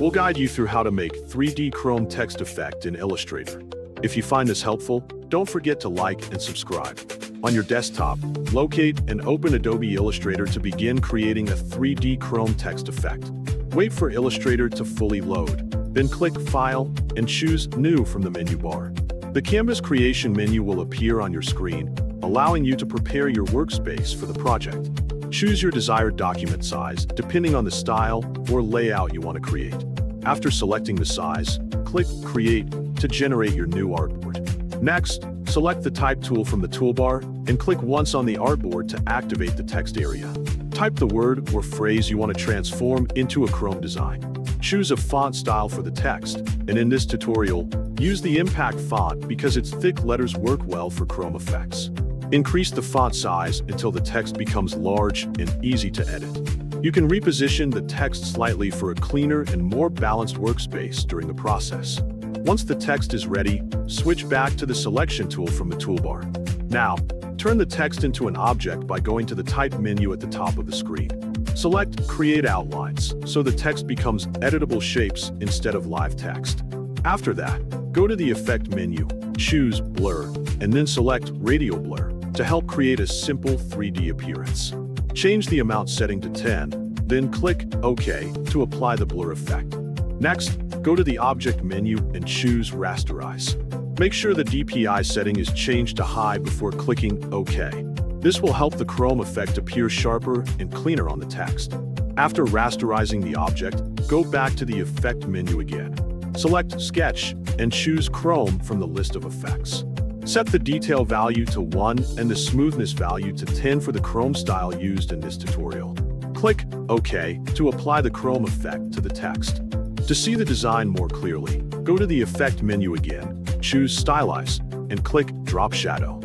We'll guide you through how to make 3D chrome text effect in Illustrator. If you find this helpful, don't forget to like and subscribe. On your desktop, locate and open Adobe Illustrator to begin creating a 3D chrome text effect. Wait for Illustrator to fully load, then click File and choose New from the menu bar. The Canvas Creation menu will appear on your screen, allowing you to prepare your workspace for the project. Choose your desired document size, depending on the style or layout you want to create. After selecting the size, click Create to generate your new artboard. Next, select the Type tool from the toolbar and click once on the artboard to activate the text area. Type the word or phrase you want to transform into a Chrome design. Choose a font style for the text, and in this tutorial, use the Impact font because its thick letters work well for Chrome effects. Increase the font size until the text becomes large and easy to edit. You can reposition the text slightly for a cleaner and more balanced workspace during the process. Once the text is ready, switch back to the Selection tool from the toolbar. Now, turn the text into an object by going to the Type menu at the top of the screen. Select Create Outlines so the text becomes editable shapes instead of live text. After that, go to the Effect menu, choose Blur, and then select Radial Blur to help create a simple 3D appearance. Change the amount setting to 10, then click OK to apply the blur effect. Next, go to the Object menu and choose Rasterize. Make sure the DPI setting is changed to high before clicking OK. This will help the chrome effect appear sharper and cleaner on the text. After rasterizing the object, go back to the Effect menu again. Select Sketch and choose Chrome from the list of effects. Set the detail value to 1 and the smoothness value to 10 for the chrome style used in this tutorial. Click OK to apply the chrome effect to the text. To see the design more clearly, go to the Effect menu again, choose Stylize, and click Drop Shadow.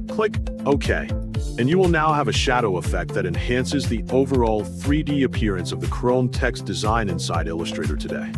Click OK, and you will now have a shadow effect that enhances the overall 3D appearance of the chrome text design inside Illustrator today.